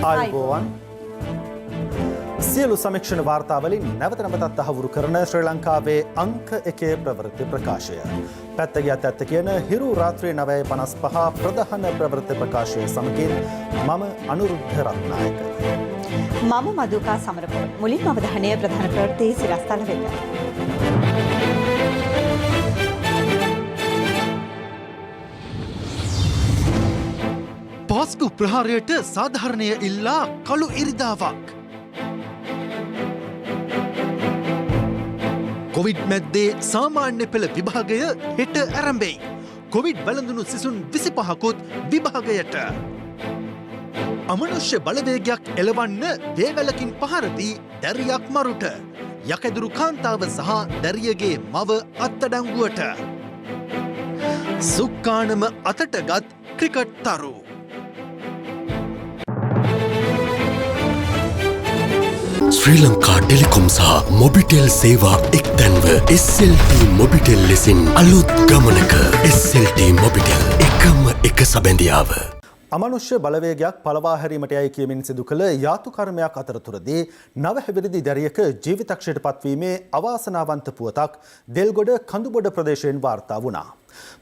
ආයුබෝවන් සියලු සමීක්ෂණ වාර්තාවලින් නැවත නැවතත් තහවුරු කරන ශ්‍රී ලංකාවේ අංක 1 ප්‍රවෘත්ති ප්‍රකාශය. පැත්ත ගියත් ඇත්ත කියන හිරු රාත්‍රී 9:55 ප්‍රධාන ප්‍රවෘත්ති ප්‍රකාශය සමගින් මම අනුරුද්ධ රත්නායක. මම මදුකා සමරපුර. මුලින්ම අවධානය ප්‍රධාන ප්‍රවෘත්ති සිරස්තල වෙත. පාස්කු ප්‍රහාරයට සාධාරණය ඉල්ලා කළු ඉරිදාවක්. කොවිඩ් මැද්දේ සාමාන්‍ය පෙළ විභාගය හෙට ඇරඹෙයි. කොවිඩ් වැළඳුණු සිසුන් 25කුත් විභාගයට. අමනුෂ්‍ය බලවේගයක් එළවන්න වේවැලකින් පහර දී දැරියක් මරුට. යකැදුරු කාන්තාව සහ දැරියගේ මව අත්අඩංගුවට. සුක්කානම අතටගත් ක්‍රිකට් තරු. ශ්‍රී ලංකා ටෙලිකොම් සහ මොබිටෙල් සේවා එක්තැන්ව SLT මොබිටෙල් ලෙසින් අලුත් ගමනක SLT මොබිටෙල් එකම එක සබැඳියාව. අමනුෂ්‍ය බලවේගයක් පළවා හැරීමට යයි කියමින් සිදු කළ යාතු කර්මයක් අතරතුරදී නව හැවිරිදි දැරියක ජීවිතක්ෂයට පත්වීමේ අවාසනාවන්ත පුවතක් දෙල්ගොඩ කඳුබොඩ ප්‍රදේශයෙන් වාර්තා වුණා.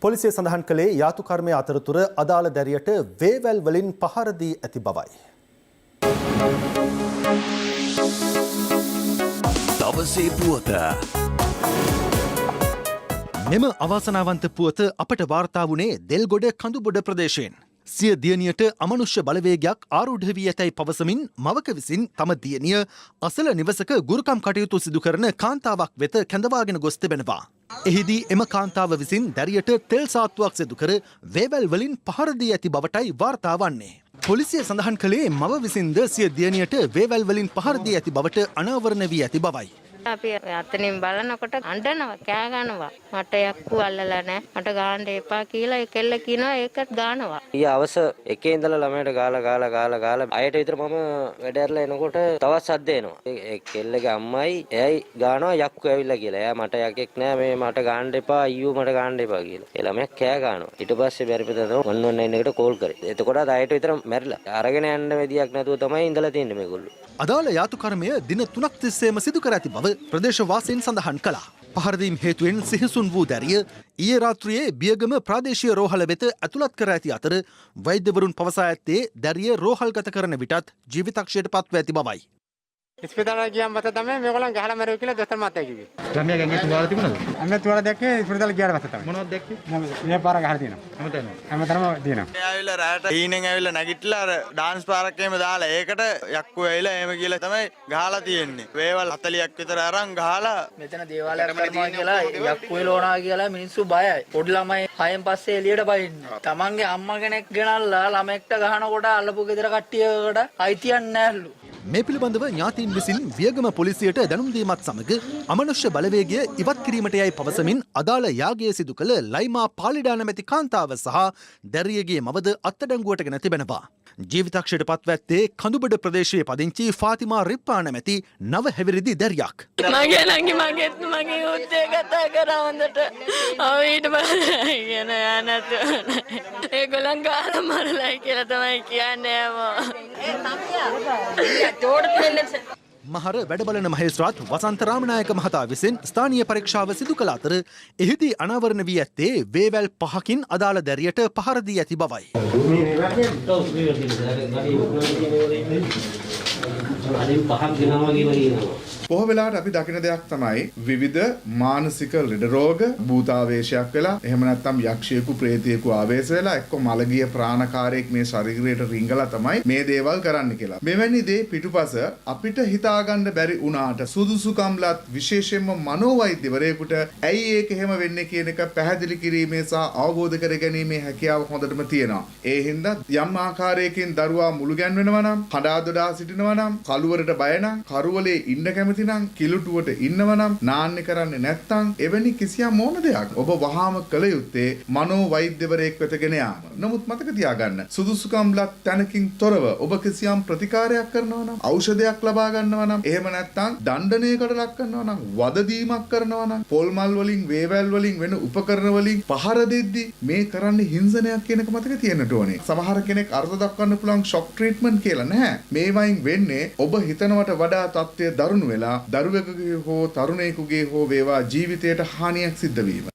පොලිසිය සඳහන් කළේ යාතු කර්මය අතරතුර අදාළ දැරියට වේවැල් වලින් පහර දී ඇති බවයි. දවසේ පුවත. මෙම අවාසනාවන්ත පුවත අපට වාර්තා වුණේ දෙල්ගොඩ කඳුබොඩ ප්‍රදේශයෙන්. සිය දියණියට අමනුෂ්‍ය බලවේගයක් ආරූඪ වී ඇතැයි පවසමින් මවක විසින් තම දියණිය අසල නිවසක ගුරුකම් කටයුතු සිදු කරන කාන්තාවක් වෙත කැඳවාගෙන ගොස් තිබෙනවා. එහිදී එම කාන්තාව විසින් දැරියට තෙල් සාත්තුවක් සිදු කර වේවැල් වලින් පහර දී ඇති බවටයි වාර්තා වන්නේ. පොලිසිය සඳහන් කළේ මව විසින්ද සිය දියණියට වේවැල් වලින් පහර දී ඇති බවට අනාවරණ වී ඇති බවයි. අපි අතනින් බලනකොට අඬනවා කෑ ගන්නවා මට යක්කු අල්ලලා නැහැ මට ගාන්න එපා කියලා ඒ කෙල්ල කියනවා ඒකත් ගන්නවා. ඊ අවස එකේ ඉඳලා ළමයට ගාලා අයට විතර මම වැඩ ඇරලා එනකොට තවත් සද්ද එනවා. ඒ කෙල්ලගේ අම්මයි එයයි ගානවා යක්කු ඇවිල්ලා කියලා. එයා මට යකෙක් නෑ මේ මට ගාන්න එපා අයියෝ මට ගාන්න එපා කියලා. ඒ ළමයා කෑ ගන්නවා. ඊට පස්සේ බැරිපතන 119 එකට කෝල් කරේ. එතකොට අයට විතර මැරිලා. අරගෙන යන්න මෙදියක් නැතුව තමයි ඉඳලා තින්නේ මේගොල්ලෝ. අදාළ යාතු කර්මය දින 3ක් තිස්සේම සිදු කර ඇති බව ප්‍රදේශවාසීන් සඳහන් කළා. පහරදීම් හේතුවෙන් සිහිසුන් වූ දැරිය ඊයේ රාත්‍රියේ බියගම ප්‍රාදේශීය රෝහල වෙත ඇතුළත් කර ඇති අතර වෛද්‍යවරුන් පවසා ඇත්තේ දැරිය රෝහල්ගත කරන විටත් ජීවිතක්ෂයට පත්ව ඇති බවයි. ඉස්පිතාලයට ගියාම පස්සේ තමයි මේගොල්ලන් ගහලා මැරුවේ කියලා දොස්තර මහත්තයා කිව්වේ. ළමයා ගෑන්ගේ තුවාල තිබුණාද? අන්න තුවාල දැක්කේ ඉස්පිතාලේ ගියාට පස්සේ තමයි. මොනවද දැක්කේ? මේ පාර ගහලා තියෙනවා. හැමතැනම තියෙනවා. ඒ ආවිල්ලා රැට හීනෙන් ඇවිල්ලා නැගිටලා අර ඩාන්ස් පාරක් එහෙම දාලා ඒකට යක්කු ඇවිල්ලා එහෙම කියලා තමයි ගහලා තියෙන්නේ. වේවල් 40ක් විතර අරන් ගහලා මෙතන දේවාලයක් කරනවා කියලා යක්කු එලෝනා කියලා මිනිස්සු බයයි. පොඩි ළමයි 6න් පස්සේ එළියට බහින්නේ. තමන්ගේ අම්මා කෙනෙක් ගෙනල්ලා ළමෙක්ට ගහනකොට අල්ලපු ගෙදර කට්ටියකට අයිතියක් නැහැලු. මේ පිළිබඳව ඥාතීන් විසින් වියගම පොලිසියට දැනුම් දීමත් සමග අමනුෂ්‍ය බලවේගය ඉවත් කිරීමට යයි පවසමින් අදාළ යාගය සිදු කළ ලයිමා පාලිඩා නැමැති කාන්තාව සහ දැරියගේ මවද අත්අඩංගුවට ගෙන තිබෙනවා. ජීවිතක්ෂයට පත්ව ඇත්තේ කඳුබඩ ප්‍රදේශයේ පදිංචි ෆාතිමා රිප්පා නැමැති නව හැවිරිදි දැරියක්. මගේ ළඟි මගේත් මගේ උත්තේ කතා කරා හොඳට. ඊට පස්සේ කියන නැතු. ඒගොල්ලන් ගාලා මරලයි කියලා තමයි කියන්නේ මහර වැඩබලන මහේස්ත්‍රාත් වසන්ත රාමනායක මහතා විසින් ස්ථානීය පරීක්ෂාව සිදු කළ අතර එහිදී අනාවරණ වී ඇත්තේ වේවැල් 5කින් අදාළ දැරියට පහර දී ඇති බවයි. බොහෝ වෙලාවට අපි දකින දෙයක් තමයි විවිධ මානසික ලෙඩ රෝග භූතාවේශයක් වෙලා එහෙම නැත්නම් යක්ෂයෙකු ප්‍රේතයෙකු ආවේශ වෙලා එක්ක මලගිය ප්‍රාණකාරයෙක් මේ ශරීරයට රිංගලා තමයි මේ දේවල් කරන්න කියලා. මෙවැනි දේ පිටුපස අපිට හිතාගන්න බැරි වුණාට සුදුසුකම්ලත් විශේෂයෙන්ම මනෝවෛද්‍යවරයෙකුට ඇයි ඒක එහෙම වෙන්නේ කියන එක පැහැදිලි කිරීමේ සහ අවබෝධ කර ගැනීමේ හැකියාව හොඳටම තියෙනවා. ඒ හින්දා යම් ආකාරයකින් දරුවා මුළු ගැන්වෙනවා නම්, හඬා දොඩා සිටිනවා නම්, කළු නළුවරට බය නම්, කරුවලේ ඉන්න කැමති නම්, කිලුටුවට ඉන්නව නම්, නාන්නේ කරන්නේ නැත්නම් එවැනි කිසියම් ඕන දෙයක් ඔබ වහාම කළ යුත්තේ මනෝ වෛද්‍යවරයෙක් වෙත ගෙන යාම. නමුත් මතක තියාගන්න සුදුසුකම් ලත් තැනකින් තොරව ඔබ කිසියම් ප්‍රතිකාරයක් කරනවා නම්, ඖෂධයක් ලබා ගන්නවා නම්, එහෙම නැත්නම් දණ්ඩනයකට ලක් කරනවා නම්, වද දීමක් කරනවා නම්, පොල් මල් වලින්, වේවැල් වලින්, වෙන උපකරණ වලින් පහර දෙද්දි මේ කරන්නේ හිංසනයක් කියන එක මතක තියෙන්නට ඕනේ. සමහර කෙනෙක් අර්ථ දක්වන්න පුළුවන් ෂොක් ට්‍රීට්මන්ට් කියලා නැහැ. මේ වයින් වෙන්නේ ඔබ හිතනවට වඩා තත්ත්වය දරුණු වෙලා දරුවෙකුගේ හෝ තරුණයෙකුගේ හෝ වේවා ජීවිතයට හානියක් සිද්ධ වීම.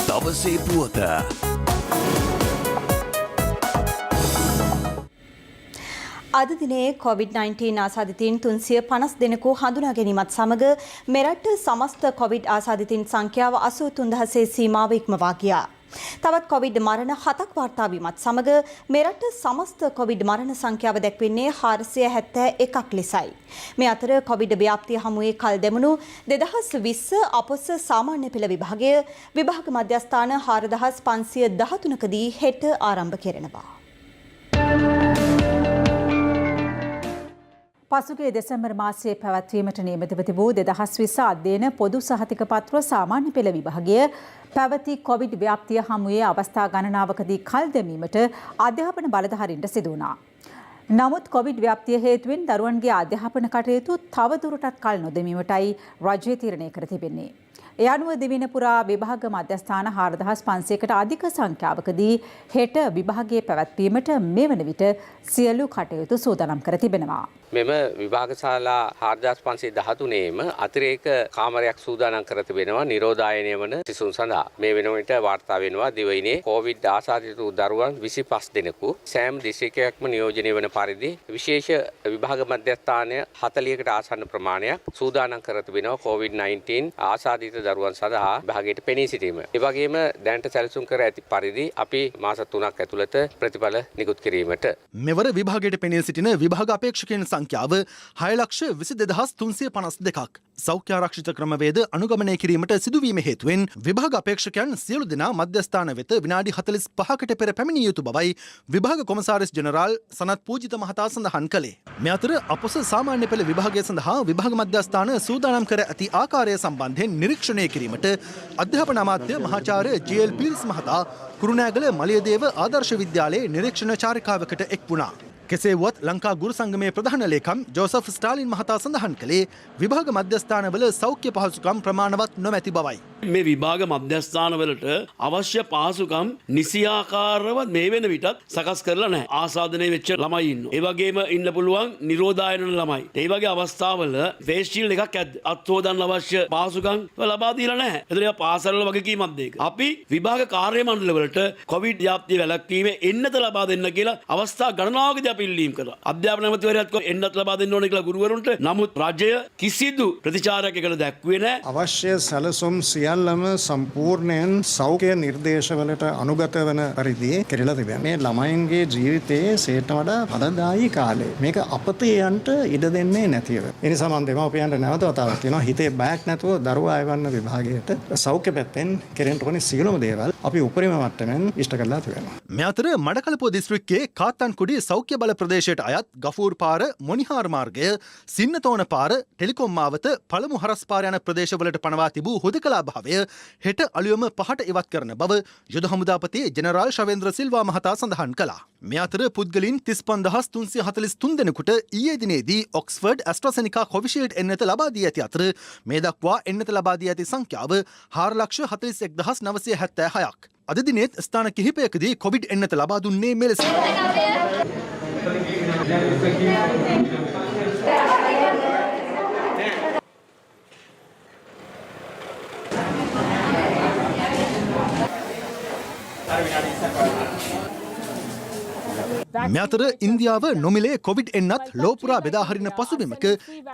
දවසේ පුවත අද දිනේ COVID-19 ආසාදිතයින් 350 දෙනෙකු හඳුනා ගැනීමත් සමග මෙරට සමස්ත COVID ආසාදිතයින් සංඛ්‍යාව 83000 සීමාව ඉක්මවා ගියා. තවත් COVID මරණ 7ක් වාර්තා වීමත් සමග මෙරට සමස්ත COVID මරණ සංඛ්‍යාව දැක්වෙන්නේ 471ක් ලෙසයි. මේ අතර COVID ව්‍යාප්තිය හමුවේ කල් දෙමුණු 2020 අපොස සාමාන්‍ය පෙළ විභාගය විභාග මධ්‍යස්ථාන 4513කදී හෙට ආරම්භ කෙරෙනවා. පසුගිය දෙසැම්බර් මාසයේ පැවැත්වීමට නියමිතව තිබූ 2020 අධ්‍යයන පොදු සහතික පත්‍ර සාමාන්‍ය පෙළ විභාගය පැවති කොවිඩ් ව්‍යාප්තිය හමුවේ අවස්ථා ගණනාවකදී කල් දැමීමට අධ්‍යාපන බලධාරීන්ට සිදු වුණා. නමුත් කොවිඩ් ව්‍යාප්තිය හේතුවෙන් දරුවන්ගේ අධ්‍යාපන කටයුතු තවදුරටත් කල් නොදැමීමටයි රජය තීරණය කර තිබෙන්නේ. ඒ අනුව දිවින පුරා විභාග මධ්‍යස්ථාන 4500කට අධික සංඛ්‍යාවකදී හෙට විභාගයේ පැවැත්වීමට මෙවන විට සියලු කටයුතු සූදානම් කර තිබෙනවා. මෙම විභාග ශාලා 4513ේම අතිරේක කාමරයක් සූදානම් කර තිබෙනවා නිරෝධායනය වන සිසුන් සඳහා. මේ වෙනුවට වාර්තා වෙනවා දිවයිනේ කොවිඩ් ආසාදිත දරුවන් 25 දෙනෙකු සෑම දිස්ත්‍රික්කයක්ම නියෝජනය වන පරිදි විශේෂ විභාග මධ්‍යස්ථානය 40කට ආසන්න ප්‍රමාණයක් සූදානම් කර තිබෙනවා COVID-19 ආසාදිත දරුවන් සඳහා විභාගයට පෙනී සිටීම. ඒ වගේම දැනට සැලසුම් කර ඇති පරිදි අපි මාස 3ක් ඇතුළත ප්‍රතිඵල නිකුත් කිරීමට මෙවර විභාගයට පෙනී සිටින විභාග අපේක්ෂකයන් සංඛ්‍යාව 6,22,052ක්. සෞඛ්‍ය ආරක්ෂිත ක්‍රමවේද අනුගමනය කිරීමට සිදුවීම හේතුවෙන් විභාග අපේක්ෂකයන් සියලු දෙනා මධ්‍යස්ථාන වෙත විනාඩි 45කට පෙර පැමිණිය යුතු බවයි විභාග කොමසාරිස් ජෙනරාල් සනත් පූජිත මහතා සඳහන් කළේ. මේ අතර අපොස සාමාන්‍ය පෙළ විභාගය සඳහා විභාග මධ්‍යස්ථාන සූදානම් කර ඇති ආකාරය සම්බන්ධයෙන් නිරීක්ෂණය කිරීමට අධ්‍යාපන අමාත්‍ය මහාචාර්ය ජී.එල්. පිල්ස් මහතා කුරුණෑගල මලියදේව ආදර්ශ විද්‍යාලයේ නිරීක්ෂණ චාරිකාවකට එක් වුණා. කෙසේ වුවත් ලංකා ගුරු සංගමේ ප්‍රධාන ලේකම් ජෝසෆ් ස්ටාලින් මහතා සඳහන් කළේ විභාග මධ්‍යස්ථානවල සෞඛ්‍ය පහසුකම් ප්‍රමාණවත් නොමැති බවයි. මේ විභාග මධ්‍යස්ථානවලට අවශ්‍ය පහසුකම් නිසියාකාරව මේ වෙන විටත් සකස් කරලා නැහැ. ආසාදනය වෙච්ච ළමයි ඉන්නවා. ඒ වගේම ඉන්න පුළුවන් නිරෝධායන ළමයි. ඒ වගේ අවස්ථාවල ෆේස් ෂීල්ඩ් එකක් ඇද්ද. අත් හොදන්න අවශ්‍ය පහසුකම් ලබා දීලා නැහැ. ඒතර පාසල් වල වගකීමක් දෙක. අපි විභාග කාර්ය මණ්ඩල වලට කොවිඩ් ව්‍යාප්තිය වැළැක්වීමේ එන්නත ලබා දෙන්න කියලා අවස්ථා ගණනාවකදී අපි ඉල්ලීම් කළා. අධ්‍යාපන අමාත්‍යවරයාත් එන්නත් ලබා දෙන්න ඕනේ කියලා ගුරුවරුන්ට. නමුත් රජය කිසිදු ප්‍රතිචාරයක් එකට දැක්ුවේ නැහැ. අවශ්‍ය සැලසුම් සියල්ලම සම්පූර්ණයෙන් සෞඛ්‍ය නිර්දේශවලට අනුගත වන පරිදි කෙරෙලා තිබෙනවා. මේ ළමයින්ගේ ජීවිතයේ සේට වඩා පළදායී කාලය. මේක අපතේයන්ට ඉඩ දෙන්නේ නැතිව. ඒ නිසා මම දෙමාපියන්ට නැවත වතාවක් කියනවා හිතේ බයක් නැතුව දරුවා අයවන්න විභාගයට සෞඛ්‍ය පැත්තෙන් කෙරෙන්න ඕනේ සියලුම දේවල් අපි උපරිම මට්ටමින් ඉෂ්ට කරලා තිබෙනවා. මේ අතර මඩකලපුව දිස්ත්‍රික්කයේ කාත්තන්කුඩි සෞඛ්‍ය බල ප්‍රදේශයට අයත් ගෆූර් පාර, මොනිහාර් මාර්ගය, සින්නතෝන පාර, ටෙලිකොම් මාවත, පළමු හරස් පාර යන ප්‍රදේශවලට පනවා තිබූ හුදකලා භාවය හෙට අලුයම පහට ඉවත් කරන බව යුද හමුදාපති ජෙනරාල් ශවේන්ද්‍ර සිල්වා මහතා සඳහන් කළා. මේ අතර පුද්ගලින් 35343 දෙනෙකුට ඊයේ දිනේදී ඔක්ස්ෆර්ඩ් ඇස්ට්‍රාසෙනිකා කොවිෂීල්ඩ් එන්නත ලබා දී ඇති අතර මේ දක්වා එන්නත ලබා දී ඇති සංඛ්‍යාව 4,41,976ක්. අද දිනෙත් ස්ථාන කිහිපයකදී කොවිඩ් එන්නත ලබා දුන්නේ මෙලෙස. මේ අතර ඉන්දියාව නොමිලේ කොවිඩ් එන්නත් ලෝපුරා බෙදාහරින පසුබිමක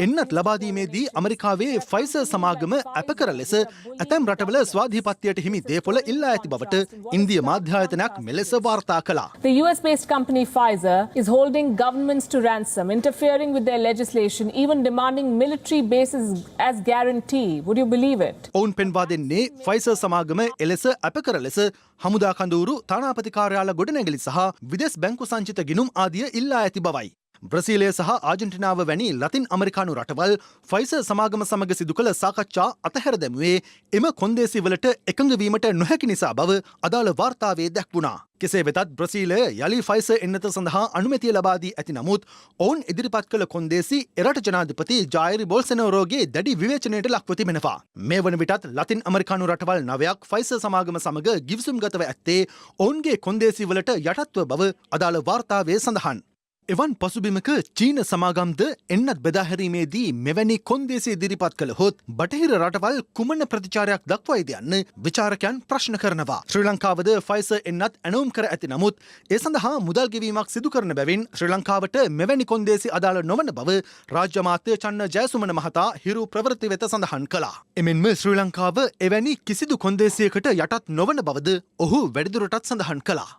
එන්නත් ලබාදීමේදී අමරිකාවේ ෆයිසර් සමාගම අපකර ලෙස ඇතැම් රටවල ස්වාධීපත්‍යයට හිමි දේපොළ ඉල්ලා ඇති බවට ඉන්දිය මාධ්‍යායතනයක් මෙලෙස වාර්තා කළා. The US-based company Pfizer is holding governments to ransom, interfering with their legislation, even demanding military bases as guarantee. Would you believe it? ඔවුන් පෙන්වා දෙන්නේ ෆයිසර් සමාගම එලෙස අපකර ලෙස හමුදා කඳවුරු තානාපති කාර්යාල ගොඩනැගිලි සහ විදෙස් බැංකු සංචිත ශීත ගිනුම් ආදිය ඉල්ලා ඇති බවයි. බ්‍රසීලය සහ ආජන්ටිනාව වැනි ලතින් අමරිකානු රටවල් ෆයිසර් සමාගම සමග සිදු කළ සාකච්ඡා අතහැර දැමුවේ එම කොන්දේසිවලට එකඟවීමට නොහැකි නිසා බව අදාළ වාර්තාවේ දැක්වුණා. කෙසේ වෙතත් බ්‍රසීලය යළි ෆයිසර් එන්නත සඳහා අනුමැතිය ලබා දී ඇති නමුත් ඔවුන් ඉදිරිපත් කළ කොන්දේසි එරට ජනාධිපති ජායිර් බොල්සොනාරෝගේ දැඩි විවේචනයට ලක්ව තිබෙනවා. මේ වන විටත් ලතින් අමරිකානු රටවල් 9ක් ෆයිසර් සමාගම සමග ගිවිසුම්ගතව ඇත්තේ ඔවුන්ගේ කොන්දේසිවලට යටත්ව බව අදාළ වාර්තාවේ සඳහන්. එවන් පසුබිමක චීන සමාගම්ද එන්නත් බෙදාහැරීමේදී මෙවැනි කොන්දේසි ඉදිරිපත් කළහොත් බටහිර රටවල් කුමන ප්‍රතිචාරයක් දක්වයිද යන්න විචාරකයන් ප්‍රශ්න කරනවා. ශ්‍රී ලංකාවද ෆයිසර් එන්නත් ඇනවුම් කර ඇති නමුත් ඒ සඳහා මුදල් ගෙවීමක් සිදු කරන බැවින් ශ්‍රී ලංකාවට මෙවැනි කොන්දේසි අදාළ නොවන බව රාජ්‍ය අමාත්‍ය චන්න ජයසුමන මහතා හිරු ප්‍රවෘත්ති වෙත සඳහන් කළා. එමෙන්ම ශ්‍රී ලංකාව එවැනි කිසිදු කොන්දේසියකට යටත් නොවන බවද ඔහු වැඩිදුරටත් සඳහන් කළා.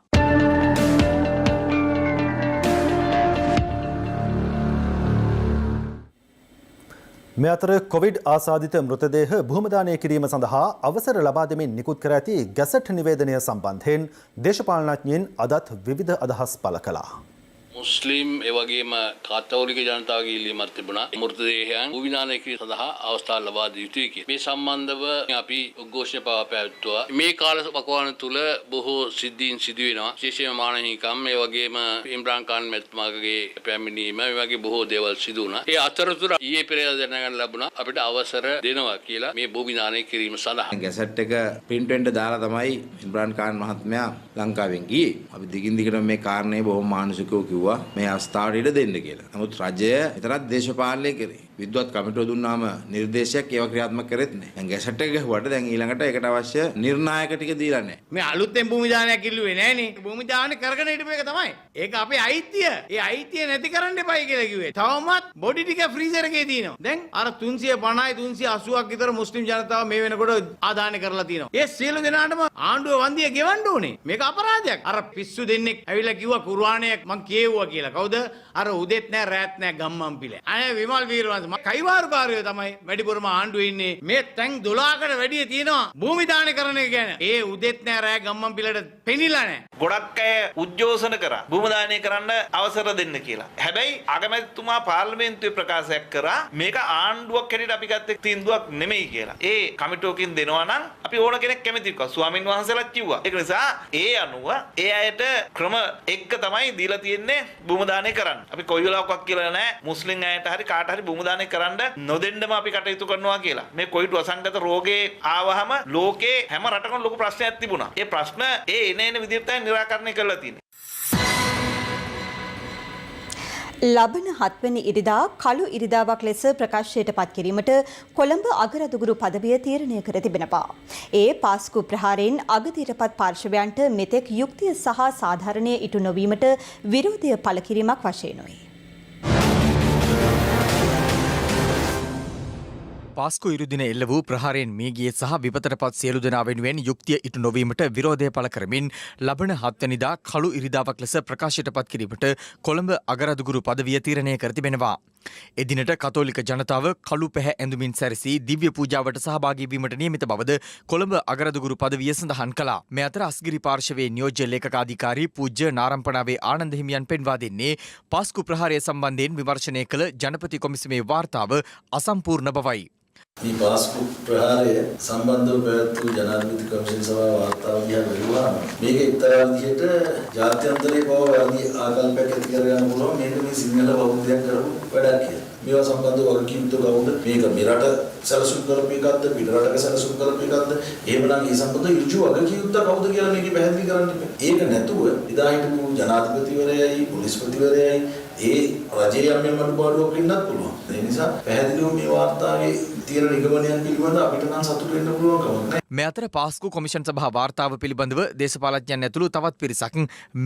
මේ අතර කොවිඩ් ආසාදිත මෘතදේහ භූමදානය කිරීම සඳහා අවසර ලබා දෙමින් නිකුත් කර ඇති ගැසට් නිවේදනය සම්බන්ධයෙන් දේශපාලනඥයින් අදත් විවිධ අදහස් පළ කළා. මුස්ලිම් එවැගේම කාතෝලික ජනතාවගේ ඉල්ලීමක් තිබුණා. මෘතදේහයන් භූවිදානය කිරීම සඳහා අවස්ථාව ලබා දිය යුතුයි කියලා. මේ සම්බන්ධව අපි උද්ඝෝෂණ පවත්වුවා. මේ කාල වකවාන තුල බොහෝ සිද්ධීන් සිදු වෙනවා. විශේෂයෙන්ම මානහිකම් ඒ වගේම ඉම්රාන් ખાන් මැතිතුමාගේ පැමිණීම මේ වගේ බොහෝ දේවල් සිදු වුණා. ඒ අතරතුර ඊයේ පෙරේද දැනගන්න ලැබුණා අපිට අවසර දෙනවා කියලා මේ භූවිදානය කිරීම සඳහා. ගැසට් එක print වෙන්න දාලා තමයි ඉම්රාන් ખાන් මහත්මයා ලංකාවෙන් ගියේ. අපි දිගින් දිගටම මේ කාරණේ බොහොම මානසිකව කිව්වා. මේ අවස්ථාවට ඉඩ දෙන්න කියලා. නමුත් රජය විතරක් දේශපාලනය කරේ. විද්වත් කමිටුව දුන්නාම නිර්දේශයක් ඒව ක්‍රියාත්මක කරෙත් නැහැ. දැන් ගැසට් එක ගහුවට දැන් ඊළඟට ඒකට අවශ්‍ය නිර්ණායක ටික දීලා නැහැ. මේ අලුතෙන් භූමිදානයක් ඉල්ලුවේ නෑනේ. භූමිදාන කරගෙන හිටපු එක තමයි. ඒක අපේ අයිතිය. ඒ අයිතිය නැති කරන්න එපායි කියලා කිව්වේ. තවමත් බොඩි ටික ෆ්‍රීසර් එකේ තියෙනවා. දැන් අර 350යි 380ක් විතර මුස්ලිම් ජනතාව මේ වෙනකොට ආදාන කරලා තියෙනවා. ඒ සියලු දෙනාටම ආණ්ඩුව වන්දිය ගෙවන්න ඕනේ. මේක අපරාධයක්. අර පිස්සු දෙන්නෙක් ඇවිල්ලා කිව්වා කුර්ආනයක් මං කියෙව්වා කියලා. කවුද? අර උදෙත් නෑ රැත් නෑ ගම්මන් පිළ. අය විමල් වීරවංශ කයිවාරුකාරයෝ තමයි වැඩිපුරම ආණ්ඩුවේ ඉන්නේ. මේ තැන් 12කට වැඩිය තියෙනවා භූමිදාන කරන එක ගැන. ඒ උදෙත් නෑ රෑ ගම්මන් පිළට පෙනිලා නෑ. ගොඩක් අය උද්ඝෝෂණ කරා භූමිදානය කරන්න අවසර දෙන්න කියලා. හැබැයි අගමැතිතුමා පාර්ලිමේන්තුවේ ප්‍රකාශයක් කරා මේක ආණ්ඩුවක් හැටියට අපි ගත්ත තීන්දුවක් නෙමෙයි කියලා. ඒ කමිටුවකින් දෙනවා නම් අපි ඕන කෙනෙක් කැමති කිව්වා. ස්වාමින් වහන්සේලාත් කිව්වා. ඒක නිසා ඒ අනුව ඒ අයට ක්‍රම එක්ක තමයි දීලා තියෙන්නේ භූමිදානය කරන්න. අපි කොයි වෙලාවකවත් කියලා නෑ මුස්ලිම් අයට හරි කාට හරි භූමිදානය කරන්න නොදෙන්නම අපි කටයුතු කරනවා කියලා. මේ කොයිඩ් වසංගත රෝගේ ආවහම ලෝකේ හැම රටකම ලොකු ප්‍රශ්නයක් තිබුණා. ඒ ප්‍රශ්න එන විදිහට තමයි නිරාකරණය කරලා තියෙන්නේ. ලබන 7 වෙනි ඉරිදා කළු ඉරිදාවක් ලෙස ප්‍රකාශයට පත් කිරීමට කොළඹ අගරදුගුරු පදවිය තීරණය කර තිබෙනවා. ඒ පාස්කු ප්‍රහාරයෙන් අගතිරපත් පාර්ශවයන්ට මෙතෙක් යුක්තිය සහ සාධාරණය ඉටු නොවීමට විරෝධය පළ කිරීමක් වශයෙන්යි. පාස්කු ඉරුදින එල්ල වූ ප්‍රහාරයෙන් මියගිය සහ විපතට පත් සියලු දෙනා වෙනුවෙන් යුක්තිය ඉටු නොවීමට විරෝධය පළ කරමින් ලබන 7 වෙනිදා කළු ඉරිදාවක් ලෙස ප්‍රකාශයට පත් කිරීමට කොළඹ අගරදුගුරු පදවිය තීරණය කර තිබෙනවා. එදිනට කතෝලික ජනතාව කළු පැහැ ඇඳුමින් සැරසී දිව්‍ය පූජාවට සහභාගී වීමට නියමිත බවද කොළඹ අගරදුගුරු පදවිය සඳහන් කළා. මේ අතර අස්ගිරි පාර්ශවයේ නියෝජ්‍ය ලේකකාධිකාරී පූජ්‍ය නාරම්පනාවේ ආනන්ද හිමියන් පෙන්වා දෙන්නේ පාස්කු ප්‍රහාරය සම්බන්ධයෙන් විමර්ශනය කළ ජනපති කොමිසමේ වාර්තාව අසම්පූර්ණ බවයි. මේ පාස්කු ප්‍රහාරය සම්බන්ධව පැවැත් වූ ජනාධිපති කොමිෂන් සභාව වාර්තාව දිහා බැලුවාම මේක එක්තරා විදිහට ජාත්‍යන්තරයේ බව වැරදි ආකල්පයක් ඇති කරගන්න පුළුවන් මේක මේ සිංහල බෞද්ධයන් කරපු වැඩක් කියලා. මේවා සම්බන්ධව වගකීම් කවුද? මේක මෙරට සැලසුම් කරපු එකක්ද පිට රටක සැලසුම් කරපු එකක්ද? එහෙමනම් ඒ සම්බන්ධව ඍජු වගකීම් කවුද කියලා මේක පැහැදිලි කරන්න ඉන්නේ. ඒක නැතුව එදා හිටපු ජනාධිපතිවරයයි පොලිස්පතිවරයයි ඒ රජයේ යම් අඩුපාඩුවක් වෙන්නත් පුළුවන්. ඒ නිසා පැහැදිලිව මේ වාර්තාවේ තියෙන නිගමනයන් පිළිබඳ අපිට නම් සතුටු වෙන්න පුළුවන් කමක් නැහැ. මේ අතර පාස්කු කොමිෂන් සභා වාර්තාව පිළිබඳව දේශපාලඥයන් ඇතුළු තවත් පිරිසක්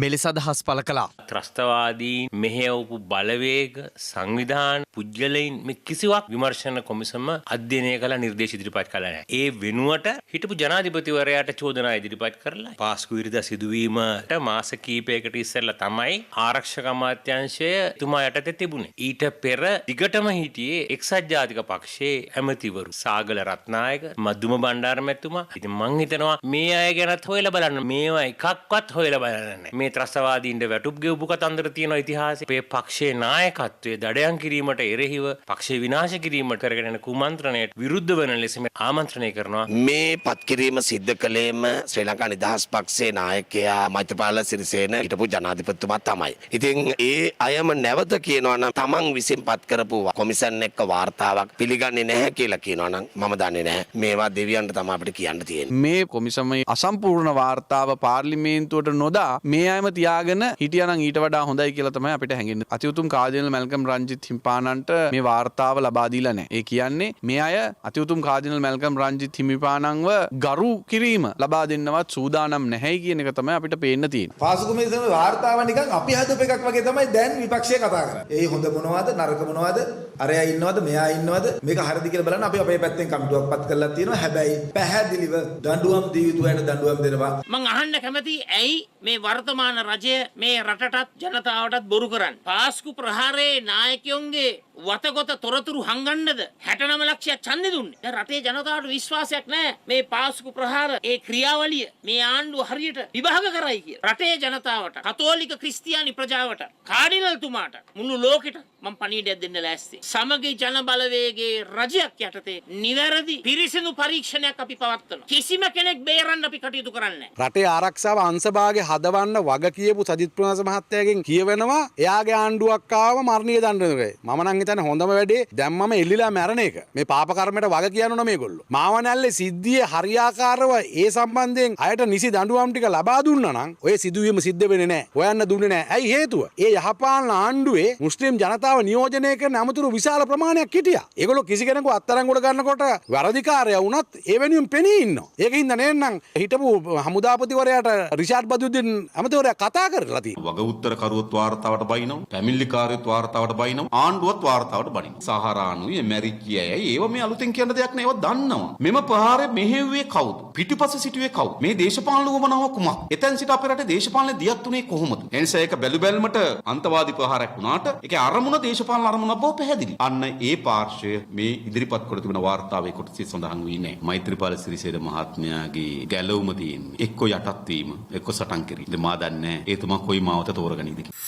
මෙලෙස අදහස් පළ කළා. ත්‍රස්තවාදී මෙහෙයවපු බලවේග සංවිධාන පුද්ගලයින් මේ කිසිවක් විමර්ශන කොමිසම අධ්‍යයනය කළ නිර්දේශ ඉදිරිපත් කළා නැහැ. ඒ වෙනුවට හිටපු ජනාධිපතිවරයාට චෝදනා ඉදිරිපත් කරලා පාස්කු ඉරිදා සිදුවීමට මාස කිහිපයකට ඉස්සෙල්ලා තමයි ආරක්ෂක අමාත්‍යාංශය පක්ෂය තුමා යටතේ තිබුණේ. ඊට පෙර දිගටම හිටියේ එක්සත් ජාතික පක්ෂයේ ඇමතිවරු සාගල රත්නායක, මදුම බණ්ඩාර මැතිතුමා. ඉතින් මං හිතනවා මේ අය ගැනත් හොයලා බලන්න. මේවා එකක්වත් හොයලා බලන්නේ නැහැ. මේ ත්‍රස්තවාදීන්ට වැටුප් ගෙවපු කතන්දර තියෙනවා ඉතිහාසයේ. මේ පක්ෂයේ නායකත්වයේ දඩයන් කිරීමට එරෙහිව පක්ෂය විනාශ කිරීමට කරගෙන යන කුමන්ත්‍රණයට විරුද්ධ වන ලෙස ආමන්ත්‍රණය කරනවා. මේ පත්කිරීම සිද්ධ කළේම ශ්‍රී ලංකා නිදහස් පක්ෂයේ නායකයා මෛත්‍රීපාල සිරිසේන හිටපු ජනාධිපතිතුමා තමයි. ඉතින් ඒ අයම නැවත කියනවා නම් තමන් විසින් පත් කරපු කොමිෂන් එක්ක වාර්තාවක් පිළිගන්නේ නැහැ කියලා කියනවා නම් මම දන්නේ නැහැ. මේවා දෙවියන්ට තමයි අපිට කියන්න තියෙන්නේ. මේ කොමිසමේ අසම්පූර්ණ වාර්තාව පාර්ලිමේන්තුවට නොදා මේ අයම තියාගෙන හිටියානම් ඊට වඩා හොඳයි කියලා තමයි අපිට හැඟෙන්නේ. අතිඋතුම් කාර්දිනල් මැල්කම් රංජිත් හිමිපාණන්ට මේ වාර්තාව ලබා දීලා නැහැ. ඒ කියන්නේ මේ අය අතිඋතුම් කාර්දිනල් මැල්කම් රංජිත් හිමිපාණන්ව ගරු කිරීම ලබා දෙන්නවත් සූදානම් නැහැයි කියන එක තමයි අපිට පේන්න තියෙන්නේ. පාසු කොමිසමේ වාර්තාව නිකන් අපි හදපු එකක් වගේ තමයි දැන් විපක්ෂය කතා කරන්නේ. ඒ හොඳ මොනවද නරක මොනවද අරයා ඉන්නවද මෙයා ඉන්නවද මේක හරිද කියලා බලන්න අපි අපේ පැත්තෙන් කමිටුවක් පත් කරලා තියෙනවා. හැබැයි පැහැදිලිව දඬුවම් දී යුතු වෙන දඬුවම් දෙනවා. මං අහන්න කැමති ඇයි මේ වර්තමාන රජය මේ රටටත් ජනතාවටත් බොරු කරන්නේ? පාස්කු ප්‍රහාරයේ නායකයන්ගේ වතගොත තොරතුරු හංගන්නද 69 ලක්ෂයක් ඡන්දෙ දුන්නේ. දැන් රටේ ජනතාවට විශ්වාසයක් නැහැ මේ පාස්කු ප්‍රහාර ඒ ක්‍රියාවලිය මේ ආණ්ඩුව හරියට විභාග කරයි කියලා. රටේ ජනතාවට, කතෝලික ක්‍රිස්තියානි ප්‍රජාවට, කාඩිනල් තුමාට, මුළු ලෝකෙට මම පණිවිඩයක් දෙන්න ලෑස්ති. සමගි ජන බලවේගයේ රජයක් යටතේ නිවැරදි පිරිසිදු පරීක්ෂණයක් අපි පවත්වනවා. කිසිම කෙනෙක් බේරන්න අපි කටයුතු කරන්නේ නැහැ. රටේ ආරක්ෂාව අංශභාගයේ හදවන්න වග කියපු සජිත් ප්‍රේමදාස මහත්තයාගෙන් කියවෙනවා එයාගේ ආණ්ඩුවක් ආවම මරණීය දඬුවමයි. මම නම් හිතන්නේ හොඳම වැඩේ දැම්මම එල්ලිලා මැරණ එක. මේ පාප කර්මයට වග කියනවා මේගොල්ලෝ. මාවනැල්ලේ සිද්ධියේ හරියාකාරව ඒ සම්බන්ධයෙන් අයට නිසි දඬුවම් ටික ලබා දුන්නා නම් ඔය සිදුවීම සිද්ධ වෙන්නේ නැහැ. හොයන්න දුන්නේ නැහැ. ඇයි හේතුව? ඒ යහපාලන ආණ්ඩුවේ මුස්ලිම් ජනතාව නියෝජනය කරන අමුතුරු විශාල ප්‍රමාණයක් හිටියා. ඒගොල්ලෝ කිසි කෙනෙකු අත්අඩංගුවට ගන්නකොට වැරදිකාරයා වුණත් ඒ වෙනුවෙන් පෙනී ඉන්නවා. ඒකින්ද නේනම් හිටපු හමුදාපතිවරයාට රිෂාඩ් බදුද්දීන් අමතවරයා කතා කරලා තියෙනවා. වග උත්තර කරුවොත් වාර්තාවට බයිනවා. පැමිණිලිකාරයොත් වාර්තාවට බයිනවා. ආණ්ඩුවත් වාර්තාවට බනිනවා. සහරානුයි ඇමරිකයි ඒව මේ අලුතෙන් කියන දෙයක් නෑ. ඒව දන්නවා. මෙම ප්‍රහාරය මෙහෙව්වේ කවුද? පිටිපස්ස සිටුවේ කවුද? මේ දේශපාලන උවමනාව කුමක්? එතෙන් සිට අපේ රටේ දේශපාලන දියත් උනේ කොහොමද? එනිසා ඒක බැලු බැලමට අන්තවාදී ප්‍රහාරයක් වුණාට ඒකේ අරමුණ දේශපාලන අරමුණ බව පැහැදිලි. අන්න ඒ පාර්ශ්වය මේ ඉදිරිපත් කර තිබෙන වාර්තාවේ කොටසේ සඳහන් වී නැහැ. මෛත්‍රීපාල සිරිසේන මහත්මයාගේ ගැලවුම තියෙන්නේ එක්ක යටත් වීම එක්ක සටන් කිරීම. මා දන්නේ එතුමා කොයි මාවත තෝරගනීද කියලා.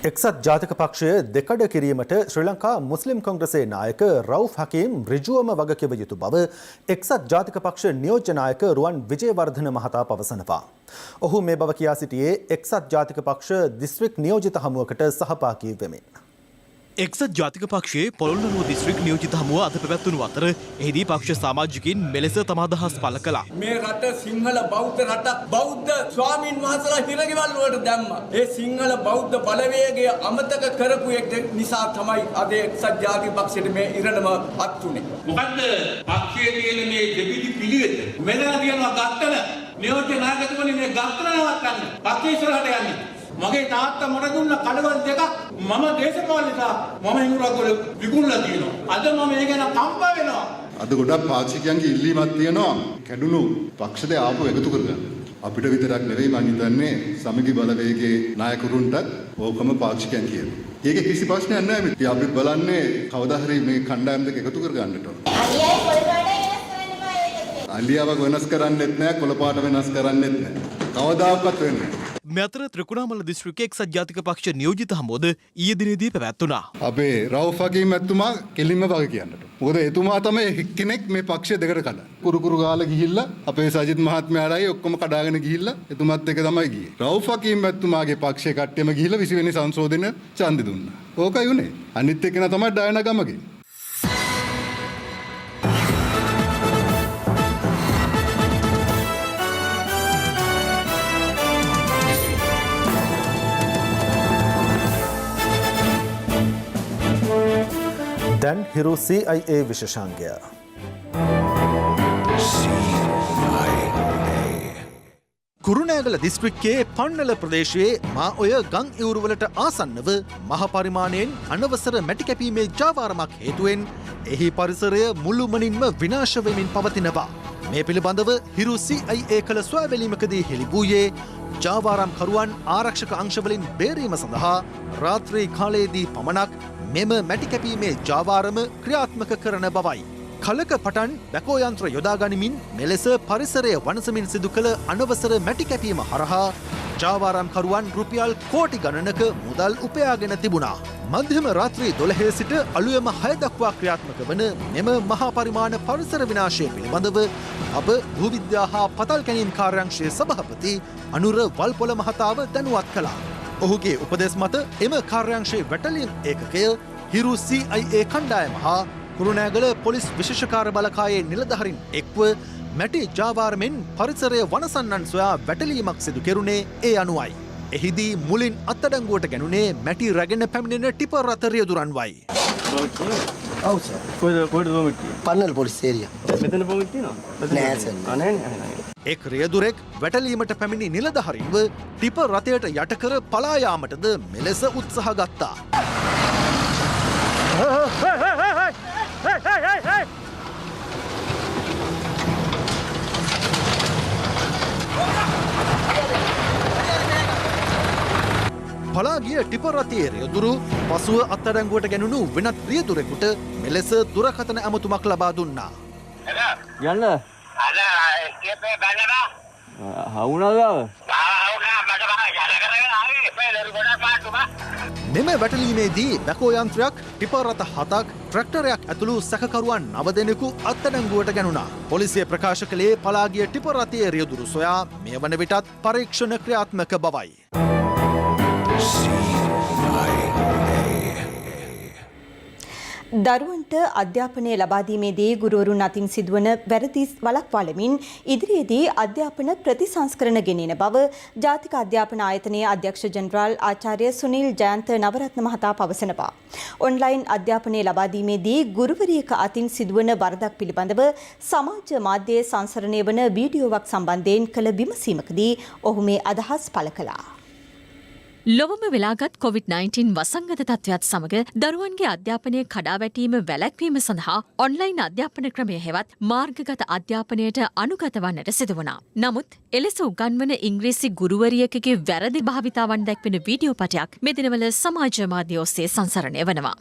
එක්සත් ජාතික පක්ෂය දෙකඩ කිරීමට ශ්‍රී ලංකා මුස්ලිම් කොංග්‍රසයේ නායක රවුෆ් හකීම් ඍජුවම වගකිව යුතු බව එක්සත් ජාතික පක්ෂ නියෝජ්‍ය නායක රුවන් විජේවර්ධන මහතා පවසනවා. ඔහු මේ බව කියා සිටියේ එක්සත් ජාතික පක්ෂ දිස්ත්‍රික් නියෝජිත හමුවකට සහභාගී වෙමින්. එක්සත් ජාතික පක්ෂයේ පොළොන්නරුව දිස්ත්‍රික් නියෝජිත හමුව අද පැවැත්වුණු අතර එහිදී පක්ෂ සමාජිකින් මෙලෙස තම අදහස් පළ කළා. මේ රට සිංහල බෞද්ධ රටක්. බෞද්ධ ස්වාමීන් වහන්සේලා හිරගෙවල් වලට දැම්මා. ඒ සිංහල බෞද්ධ බලවේගය අමතක කරපු එක නිසා තමයි අද එක්සත් ජාතික පක්ෂයට මේ ඉරණම අත් උනේ. මොකද්ද පක්ෂයේ තියෙන මේ දෙවිලි පිළිවෙත? මෙතන තියෙනවා ගත්තන නියෝජ්‍ය නායකතුමනි මේ ගත්තන නවත්තන්න. පක්ෂේ ඉස්සරහට යන්නේ. මගේ තාත්තා මට දුන්න කඩවල් දෙකක් මම දේශපාලන නිසා මම හිඟුරගොඩ විකුණලා තියෙනවා. අද මම මේ ගැන කම්පා වෙනවා. අද ගොඩක් පාක්ෂිකයන්ගේ ඉල්ලීමක් තියෙනවා කැඩුණු පක්ෂද ආපහු එකතු කරගන්න. අපිට විතරක් නෙවෙයි මම හිතන්නේ සමගි බලවේගයේ නායකරුන්ට ඕකම පාක්ෂිකයන් කියනවා. ඒකේ කිසි ප්‍රශ්නයක් නැහැ මිත්‍රි. අපිත් බලන්නේ කවදා හරි මේ කණ්ඩායම් දෙක එකතු කරගන්නට ඕන. අලියාවක් වෙනස් කරන්නෙත් නැහැ, කොළපාට වෙනස් කරන්නෙත් නැහැ. කවදාකවත් වෙන්නේ නැහැ. මෙතර ත්‍රිකුණාමල දිස්ත්‍රික්කයේ එක්සත් ජාතික පක්ෂ නියෝජිත හමුවද ඊයේ දිනේදී පැවැත්වුණා. අපේ රවුෆ් හකීම් මැතිතුමා කෙලින්ම වග කියන්නට. මොකද එතුමා තමයි කෙනෙක් මේ පක්ෂය දෙකට කඩන්නේ. කුරුකුරු ගාලා ගිහිල්ලා අපේ සජිත් මහත්මයාලයි ඔක්කොම කඩාගෙන ගිහිල්ලා එතුමත් එක තමයි ගියේ. රවුෆ් හකීම් මැතිතුමාගේ පක්ෂයේ කට්ටියම ගිහිල්ලා 20 වෙනි සංශෝධන ඡන්දෙ දුන්නා. ඕකයි උනේ. අනිත් එක්කෙනා තමයි ඩයනා ගමගේ. දැන් හිරු CIA විශේෂාංගය. කුරුණෑගල දිස්ත්‍රික්කයේ පන්නල ප්‍රදේශයේ මා ඔය ගං ඉවුරුවලට ආසන්නව මහ පරිමාණයෙන් අනවසර මැටි කැපීමේ ජාවාරමක් හේතුවෙන් එහි පරිසරය මුළුමනින්ම විනාශ වෙමින් පවතිනවා. මේ පිළිබඳව හිරු CIA කළ සොයාබැලීමකදී හෙළි වූයේ ජාවාරම්කරුවන් ආරක්ෂක අංශවලින් බේරීම සඳහා රාත්‍රී කාලයේදී පමණක් මෙම මැටි කැපීමේ ජාවාරම ක්‍රියාත්මක කරන බවයි. කලක පටන් බැකෝ යන්ත්‍ර යොදා ගනිමින් මෙලෙස පරිසරය වනසමින් සිදු කළ අනවසර මැටි කැපීම හරහා ජාවාරම්කරුවන් රුපියල් කෝටි ගණනක මුදල් උපයාගෙන තිබුණා. මධ්‍යම රාත්‍රී 12 සිට අලුයම 6 දක්වා ක්‍රියාත්මක වන මෙම මහා පරිමාණ පරිසර විනාශය පිළිබඳව අප භූවිද්‍යා හා පතල් කැණීම් කාර්යාංශයේ සභාපති අනුර වල්පොල මහතාව දැනුවත් කළා. ඔහුගේ උපදෙස් මත එම කාර්යාංශයේ වැටලීම් ඒකකය හිරු CIA කණ්ඩායම හා කුරුණෑගල පොලිස් විශේෂකාර බලකායේ නිලධහරින් එක්ව මැටි ජාවාරමෙන් පරිසරය වනසන්නන් සොයා වැටලීමක් සිදු කෙරුණේ ඒ අනුවයි. එහිදී මුලින් අත්අඩංගුවට ගැනුණේ මැටි රැගෙන පැමිණෙන ටිපර් රථ රියදුරන්වයි. ඔව් සර්. කොහෙද බොමිට් තියෙන්නේ? පන්නල් පොලිස් ඒරියා. මෙතන බොමිට් තියෙනවද? නෑ සර්. නෑ. එක් රියදුරෙක් වැටලීමට පැමිණි නිලධහරින්ව ටිපර් රථයට යට කර පලා යාමටද මෙලෙස උත්සාහ ගත්තා. පලාගිය ටිපර් රථයේ රියදුරු පසුව අත්අඩංගුවට ගැනුණු වෙනත් රියදුරෙකුට මෙලෙස දුරකථන ඇමතුමක් ලබා දුන්නා. යන්න. හවුනද? මෙම වැටලීමේදී බැකෝ යන්ත්‍රයක් ටිපර් රථ 7ක් ට්‍රැක්ටරයක් ඇතුළු සැකකරුවන් 9 දෙනෙකු අත්අඩංගුවට ගැනුණා. පොලිසිය ප්‍රකාශ කළේ පලාගිය ටිපර් රථයේ රියදුරු සොයා මේ වන විටත් පරීක්ෂණ ක්‍රියාත්මක බවයි. දරුවන්ට අධ්‍යාපනය ලබාදීමේදී ගුරුවරුන් අතින් සිදුවන වැරදි වළක්වාලමින් ඉදිරියේදී අධ්‍යාපන ප්‍රතිසංස්කරණ ගෙනෙන බව ජාතික අධ්‍යාපන ආයතනයේ අධ්‍යක්ෂ ජෙනරාල් ආචාර්ය සුනිල් ජයන්ත නවරත්න මහතා පවසනවා. ඔන්ලයින් අධ්‍යාපනය ලබාදීමේදී ගුරුවරියක අතින් සිදුවන වරදක් පිළිබඳව සමාජ මාධ්‍යයේ සංසරණය වන වීඩියෝවක් සම්බන්ධයෙන් කළ විමසීමකදී ඔහු මේ අදහස් පළ කළා. ලොවම වෙලාගත් COVID-19 වසංගත තත්ත්වයක් සමග දරුවන්ගේ අධ්‍යාපනය කඩාවැටීම වැළැක්වීම සඳහා ඔන්ලයින් අධ්‍යාපන ක්‍රමය හෙවත් මාර්ගගත අධ්‍යාපනයට අනුගත වන්නට සිදුවනා. නමුත් එලෙස උගන්වන ඉංග්‍රීසි ගුරුවරියකගේ වැරදි භාවිතාවන් දැක්වෙන වීඩියෝ පටයක් මේ දිනවල සමාජ මාධ්‍ය ඔස්සේ සංසරණය වනවා.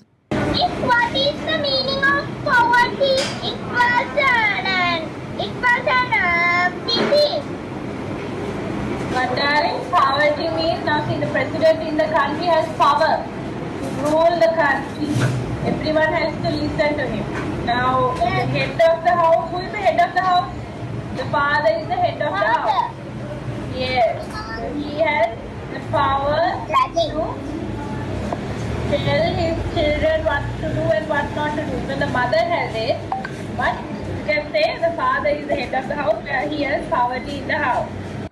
But darling, poverty means now see the president in the country has power to rule the country. Everyone has to listen to him. Now, the head of the house, who is the head of the house? The father is the head of the house. Yes. He has the power to tell his children what to do and what not to do. Even the mother has it, but you can say the father is the head of the house where he has poverty in the house.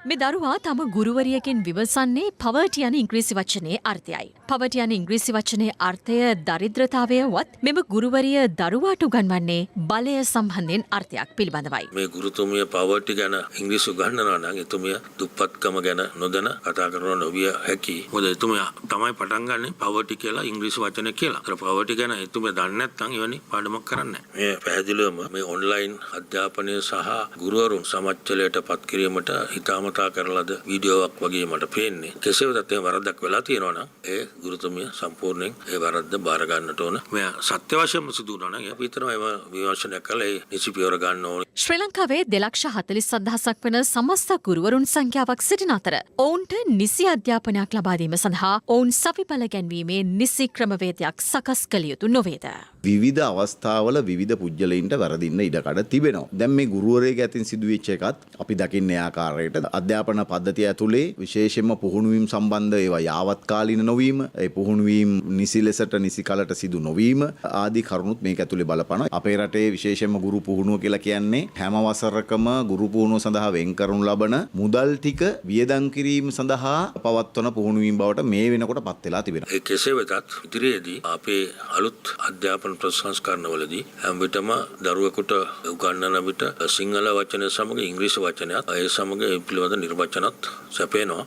මේ දරුවා තම ගුරුවරියකින් විමසන්නේ පවර්ටි යන ඉංග්‍රීසි වචනේ අර්ථයයි. පවර්ටි යන ඉංග්‍රීසි වචනේ අර්ථය දරිද්‍රතාවය වත් මෙම ගුරුවරිය දරුවාට උගන්වන්නේ බලය සම්බන්ධයෙන් අර්ථයක් පිළිබඳවයි. මේ ගුරුතුමිය පවර්ටි ගැන ඉංග්‍රීසි උගන්වනවා නම් එතුමිය දුප්පත්කම ගැන නොදැන කතා කරනවා නොවිය හැකි. මොකද එතුමිය තමයි පටන් ගන්නේ පවර්ටි කියලා ඉංග්‍රීසි වචනේ කියලා. ඒතර පවර්ටි ගැන එතුමිය දන්නේ නැත්නම් එවැනි පාඩමක් කරන්නේ නැහැ. මේ පැහැදිලිවම මේ ඔන්ලයින් අධ්‍යාපනය සහ ගුරුවරුන් සමච්චලයට පත් කිරීමට හිතාම කරලාද වීඩියෝවක් වගේ මට පේන්නේ. කෙසේ වෙතත් ඒ වරදක් වෙලා තියෙනවා නම් ඒ ගුරුතුමිය සම්පූර්ණයෙන් ඒ වරද්ද බාර ගන්නට ඕන. මෙයා සත්‍ය වශයෙන්ම සිදු වුණා නම් අපි හිතනවා ඒව විමර්ශනය කළා ඒ නිසි පියවර ගන්න ඕනේ. ශ්‍රී ලංකාවේ 2,47,000ක් වන සමස්ත ගුරුවරුන් සංඛ්‍යාවක් සිටින අතර ඔවුන්ට නිසි අධ්‍යාපනයක් ලබා දීම සඳහා ඔවුන් සවිඵල ගැන්වීමේ නිසි ක්‍රමවේදයක් සකස් කළ යුතු නොවේද? විවිධ අවස්ථාවල විවිධ පුජ්‍යලයින්ට වැරදින්න ඉඩකඩ තිබෙනවා. දැන් මේ ගුරුවරයෙක් ඇතින් සිදුවෙච්ච එකත් අපි දකින්නේ ආකාරයට අධ්‍යාපන පද්ධතිය ඇතුලේ විශේෂයෙන්ම පුහුණුවීම් සම්බන්ධ ඒවා යාවත්කාලීන නොවීම, ඒ පුහුණුවීම් නිසි ලෙසට නිසි කලට සිදු නොවීම ආදී කරුණුත් මේක ඇතුලේ බලපානවා. අපේ රටේ විශේෂයෙන්ම ගුරු පුහුණුව කියලා කියන්නේ හැම වසරකම ගුරු පුහුණුව සඳහා වෙන් කරනු ලබන මුදල් ටික වියදම් කිරීම සඳහා පවත්වන පුහුණුවීම් බවට මේ වෙනකොට පත් වෙලා තිබෙනවා. ඒ කෙසේ වෙතත් ඉදිරියේදී අපේ අලුත් අධ්‍යාපන ප්‍රතිසංස්කරණවලදී හැම විටම දරුවෙකුට උගන්වන විට සිංහල වචනය සමග ඉංග්‍රීසි වචනයත් ඒ සමග ඒ පිළිබඳ නිර්වචනත් සැපේනවා.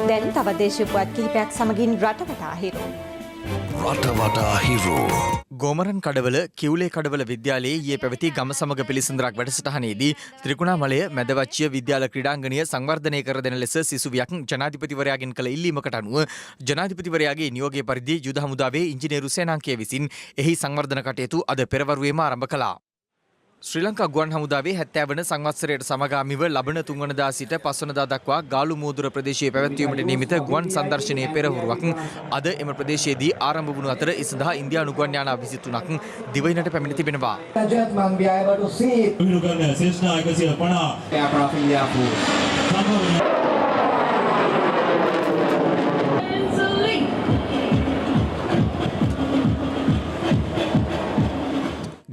දැන් තවත් දේශීය පුවත් කිහිපයක් සමගින් රටවටා හිරු. රටවටා හිරු. ගෝමරන් කඩවල කිව්ලේ කඩවල විද්‍යාලයේ ඊයේ පැවති ගම සමග පිළිසඳරක් වැඩසටහනේදී ත්‍රිකුණාමලය මැදවච්චිය විද්‍යාල ක්‍රීඩාංගණය සංවර්ධනය කර දෙන ලෙස සිසුවියක් ජනාධිපතිවරයාගෙන් කළ ඉල්ලීමකට අනුව ජනාධිපතිවරයාගේ නියෝගය පරිදි යුද හමුදාවේ ඉංජිනේරු සේනාංකය විසින් එහි සංවර්ධන කටයුතු අද පෙරවරුවේම ආරම්භ කළා. ශ්‍රී ලංකා ගුවන් හමුදාවේ 70 වන සංවත්සරයට සමගාමීව ලබන 3 වනදා සිට 5 වනදා දක්වා ගාලු මූදුර ප්‍රදේශයේ පැවැත්වීමට නියමිත ගුවන් සංදර්ශනයේ පෙරහුරුවක් අද එම ප්‍රදේශයේදී ආරම්භ වුණු අතර ඒ සඳහා ඉන්දියානු ගුවන් යානා 23ක් දිවයිනට පැමිණ තිබෙනවා.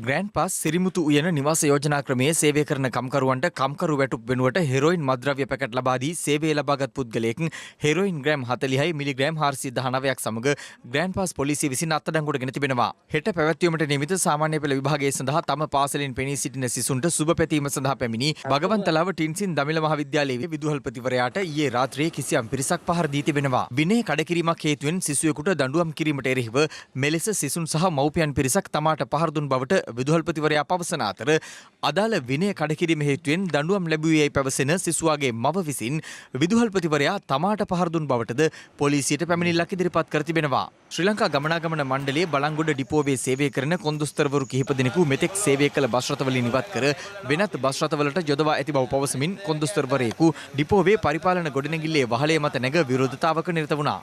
ග්‍රෑන්ඩ් පාස් සිරිමුතු උයන නිවාස යෝජනා ක්‍රමයේ සේවය කරන කම්කරුවන්ට කම්කරු වැටුප් වෙනුවට හෙරෝයින් මත්ද්‍රව්‍ය පැකට් ලබා දී සේවය ලබාගත් පුද්ගලයෙක් හෙරෝයින් ග්‍රෑම් 40යි මිලිග්‍රෑම් 419ක් සමග ග්‍රෑන්ඩ් පාස් පොලිසිය විසින් අත්අඩංගුවට ගෙන තිබෙනවා. හෙට පැවැත්වීමට නියමිත සාමාන්‍ය පෙළ විභාගයේ සඳහා තම පාසලෙන් පෙනී සිටින සිසුන්ට සුබ පැතීම සඳහා පැමිණි භගවන්තලාව ටින්සින් දමිළ මහාවිද්‍යාලයේ විදුහල්පතිවරයාට ඊයේ රාත්‍රියේ කිසියම් පිරිසක් පහර දී තිබෙනවා. විනය කඩකිරීමක් හේතුවෙන් සිසුවෙකුට දඬුවම් කිරීමට එරෙහිව මෙලෙස සිසුන් සහ මව්පියන් පිරිසක් තමාට පහර දුන් බවට විදුහල්පතිවරයා පවසන අතර අදාළ විනය කඩකිරීම හේතුවෙන් දඬුවම් ලැබුවේයි පැවසෙන සිසුවාගේ මව විසින් විදුහල්පතිවරයා තමාට පහර දුන් බවටද පොලිසියට පැමිණිල්ලක් ඉදිරිපත් කර තිබෙනවා. ශ්‍රී ලංකා ගමනාගමන මණ්ඩලයේ බලංගොඩ ඩිපෝවේ සේවය කරන කොන්දොස්තරවරු කිහිප දෙනෙකු මෙතෙක් සේවය කළ බස් රථවලින් ඉවත් කර වෙනත් බස් රථවලට යොදවා ඇති බව පවසමින් කොන්දොස්තරවරයෙකු ඩිපෝවේ පරිපාලන ගොඩනැගිල්ලේ වහලේ මත නැග විරෝධතාවක නිරත වුණා.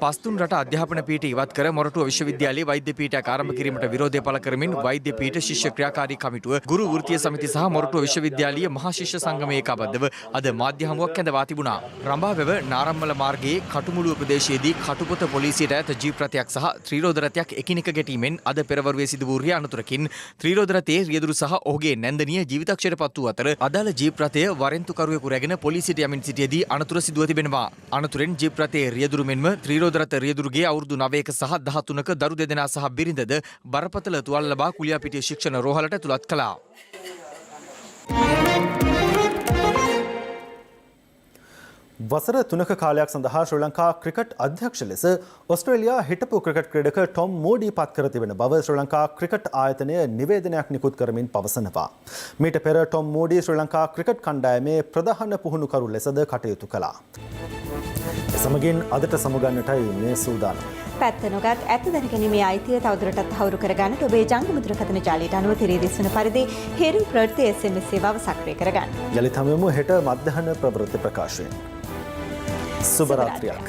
පස්තුන් රට අධ්‍යාපන පීඨ ඉවත් කර මොරටුව විශ්වවිද්‍යාලයේ වෛද්‍ය පීඨයක් ආරම්භ කිරීමට විරෝධය පළ කරමින් වෛද්‍ය පීඨ ශිෂ්‍ය ක්‍රියාකාරී කමිටුව ගුරු වෘත්තීය සමිති සහ මොරටුව විශ්වවිද්‍යාලීය මහා ශිෂ්‍ය සංගමයේ ඒකාබද්ධව අද මාධ්‍ය හමුවක් ඇඳවා තිබුණා. රඹාවැව නාරම්මල මාර්ගයේ කටුමුළුව ප්‍රදේශයේදී කටුපොත පොලිසියට ඈත ජීප් රථයක් සහ ත්‍රිරෝද රථයක් එකිනෙක ගැටීමෙන් අද පෙරවරුවේ සිදු වූ අනතුරකින් ත්‍රිරෝද රථයේ රියදුරු සහ ඔහුගේ නැන්දනිය ජීවිතක්ෂයට පත් වූ අතර අදාළ ජීප් රථය වරෙන්තුකරුවෙකු රැගෙන පොලිසියට යමින් සිටියේදී අනතුර සිදුව තිබෙනවා. අනතුරෙන් ජීප් රථයේ රියදුරු මෙන්ම ත්‍රිරෝද රථ රියදුරුගේ අවුරුදු 9ක සහ 13ක දරු දෙදෙනා සහ බිරිඳද බරපතල තුවාල ලබා කුලියාපිටිය ශික්ෂණ රෝහලට ඇතුළත් කළා. වසර 3ක කාලයක් සඳහා ශ්‍රී ලංකා ක්‍රිකට් අධ්‍යක්ෂ ලෙස ඔස්ට්‍රේලියා හිටපු ක්‍රිකට් ක්‍රීඩක ටොම් මෝඩි පත් කර තිබෙන බව ශ්‍රී ලංකා ක්‍රිකට් ආයතනය නිවේදනයක් නිකුත් කරමින් පවසනවා. මීට පෙර ටොම් මෝඩි ශ්‍රී ලංකා ක්‍රිකට් කණ්ඩායමේ ප්‍රධාන පුහුණුකරු ලෙසද කටයුතු කළා. සමගින් අදට සමුගන්නටයි මේ සූදානම. පැත්ත නොගත් ඇත්ත දැනගැනීමේ අයිතිය තවදුරටත් තහවුරු කරගන්නට ඔබේ ජංගම දුරකථන ජාලයට අනුව තිරේ දිස්වන පරිදි හෙරු ප්‍රවෘත්ති SMS සේවාව සක්‍රිය කරගන්න. යළිත් හමුවෙමු හෙට මධ්‍යහන ප්‍රවෘත්ති ප්‍රකාශයෙන්. සුබ රාත්‍රියක්.